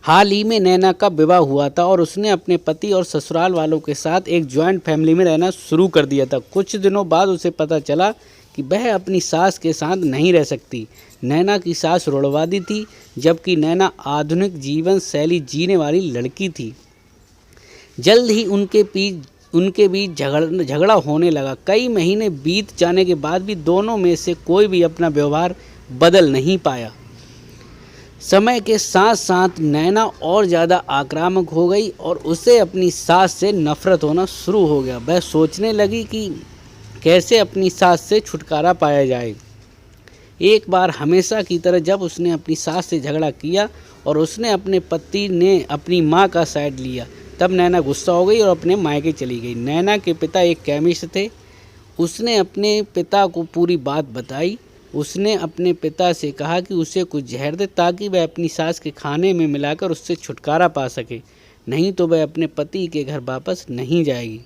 हाल ही में नैना का विवाह हुआ था और उसने अपने पति और ससुराल वालों के साथ एक जॉइंट फैमिली में रहना शुरू कर दिया था। कुछ दिनों बाद उसे पता चला कि वह अपनी सास के साथ नहीं रह सकती। नैना की सास रूढ़वादी थी, जबकि नैना आधुनिक जीवन शैली जीने वाली लड़की थी। जल्द ही उनके बीच झगड़ा होने लगा। कई महीने बीत जाने के बाद भी दोनों में से कोई भी अपना व्यवहार बदल नहीं पाया। समय के साथ साथ नैना और ज़्यादा आक्रामक हो गई और उसे अपनी सास से नफरत होना शुरू हो गया। वह सोचने लगी कि कैसे अपनी सास से छुटकारा पाया जाए। एक बार हमेशा की तरह जब उसने अपनी सास से झगड़ा किया और उसने अपने पति ने अपनी मां का साइड लिया, तब नैना गुस्सा हो गई और अपने मायके चली गई। नैना के पिता एक केमिस्ट थे। उसने अपने पिता को पूरी बात बताई। उसने अपने पिता से कहा कि उसे कुछ जहर दे ताकि वह अपनी सास के खाने में मिलाकर उससे छुटकारा पा सके, नहीं तो वह अपने पति के घर वापस नहीं जाएगी।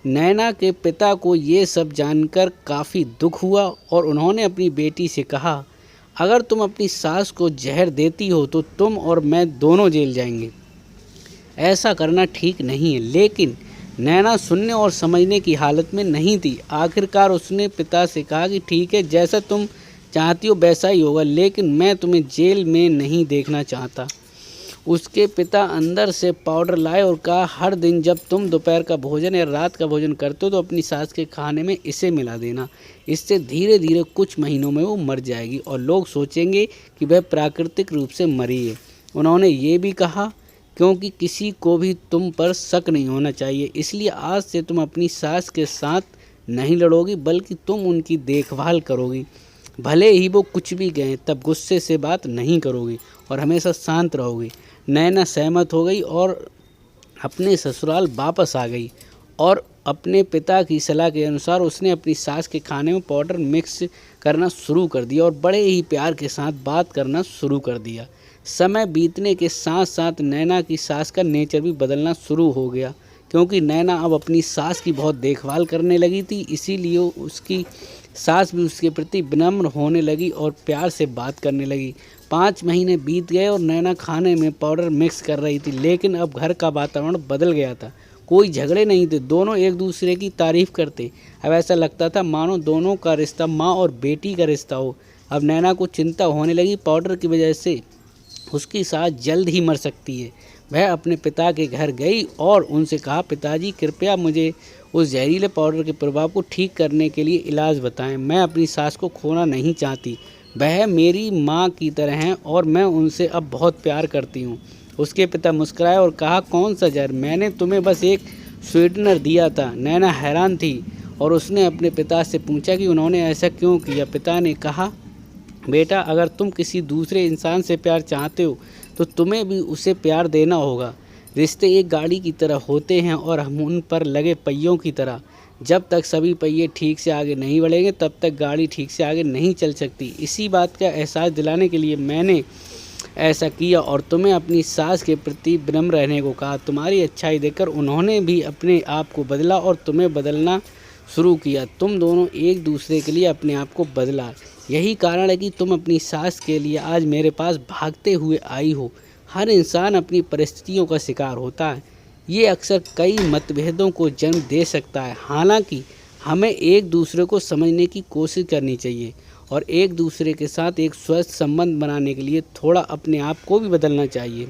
नैना के पिता को ये सब जानकर काफ़ी दुख हुआ और उन्होंने अपनी बेटी से कहा, अगर तुम अपनी सास को जहर देती हो तो तुम और मैं दोनों जेल जाएंगे। ऐसा करना ठीक नहीं है। लेकिन नैना सुनने और समझने की हालत में नहीं थी। आखिरकार उसने पिता से कहा कि ठीक है, जैसा तुम चाहती हो वैसा ही होगा, लेकिन मैं तुम्हें जेल में नहीं देखना चाहता। उसके पिता अंदर से पाउडर लाए और कहा, हर दिन जब तुम दोपहर का भोजन या रात का भोजन करते हो तो अपनी सास के खाने में इसे मिला देना। इससे धीरे धीरे कुछ महीनों में वो मर जाएगी और लोग सोचेंगे कि वह प्राकृतिक रूप से मरी है। उन्होंने ये भी कहा, क्योंकि किसी को भी तुम पर शक नहीं होना चाहिए, इसलिए आज से तुम अपनी सास के साथ नहीं लड़ोगी, बल्कि तुम उनकी देखभाल करोगी। भले ही वो कुछ भी कहें, तब गुस्से से बात नहीं करोगी और हमेशा शांत रहोगी। नैना सहमत हो गई और अपने ससुराल वापस आ गई और अपने पिता की सलाह के अनुसार उसने अपनी सास के खाने में पाउडर मिक्स करना शुरू कर दिया और बड़े ही प्यार के साथ बात करना शुरू कर दिया। समय बीतने के साथ साथ नैना की सास का नेचर भी बदलना शुरू हो गया, क्योंकि नैना अब अपनी सास की बहुत देखभाल करने लगी थी। इसीलिए उसकी सास भी उसके प्रति विनम्र होने लगी और प्यार से बात करने लगी। 5 महीने बीत गए और नैना खाने में पाउडर मिक्स कर रही थी, लेकिन अब घर का वातावरण बदल गया था। कोई झगड़े नहीं थे, दोनों एक दूसरे की तारीफ करते। अब ऐसा लगता था मानो दोनों का रिश्ता माँ और बेटी का रिश्ता हो। अब नैना को चिंता होने लगी, पाउडर की वजह से उसकी सास जल्द ही मर सकती है। वह अपने पिता के घर गई और उनसे कहा, पिताजी कृपया मुझे उस जहरीले पाउडर के प्रभाव को ठीक करने के लिए इलाज बताएं। मैं अपनी सास को खोना नहीं चाहती। वह मेरी माँ की तरह हैं और मैं उनसे अब बहुत प्यार करती हूँ। उसके पिता मुस्कुराए और कहा, कौन सा जहर? मैंने तुम्हें बस एक स्वीटनर दिया था। नैना हैरान थी और उसने अपने पिता से पूछा कि उन्होंने ऐसा क्यों किया। पिता ने कहा, बेटा, अगर तुम किसी दूसरे इंसान से प्यार चाहते हो तो तुम्हें भी उसे प्यार देना होगा। रिश्ते एक गाड़ी की तरह होते हैं और हम उन पर लगे पहियों की तरह। जब तक सभी पहिए ठीक से आगे नहीं बढ़ेंगे तब तक गाड़ी ठीक से आगे नहीं चल सकती। इसी बात का एहसास दिलाने के लिए मैंने ऐसा किया और तुम्हें अपनी सास के प्रति विनम्र रहने को कहा। तुम्हारी अच्छाई देखकर उन्होंने भी अपने आप को बदला और तुम्हें बदलना शुरू किया। तुम दोनों एक दूसरे के लिए अपने आप को बदला। यही कारण है कि तुम अपनी सास के लिए आज मेरे पास भागते हुए आई हो। हर इंसान अपनी परिस्थितियों का शिकार होता है। ये अक्सर कई मतभेदों को जन्म दे सकता है। हालांकि हमें एक दूसरे को समझने की कोशिश करनी चाहिए और एक दूसरे के साथ एक स्वस्थ संबंध बनाने के लिए थोड़ा अपने आप को भी बदलना चाहिए।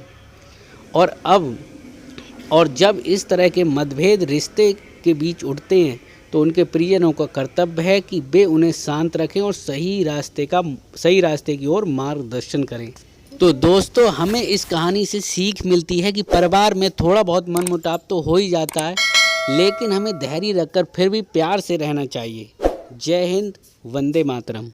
और जब इस तरह के मतभेद रिश्ते के बीच उठते हैं तो उनके प्रियजनों का कर्तव्य है कि वे उन्हें शांत रखें और सही रास्ते की ओर मार्गदर्शन करें। तो दोस्तों, हमें इस कहानी से सीख मिलती है कि परिवार में थोड़ा बहुत मनमुटाव तो हो ही जाता है, लेकिन हमें धैर्य रखकर फिर भी प्यार से रहना चाहिए। जय हिंद, वंदे मातरम।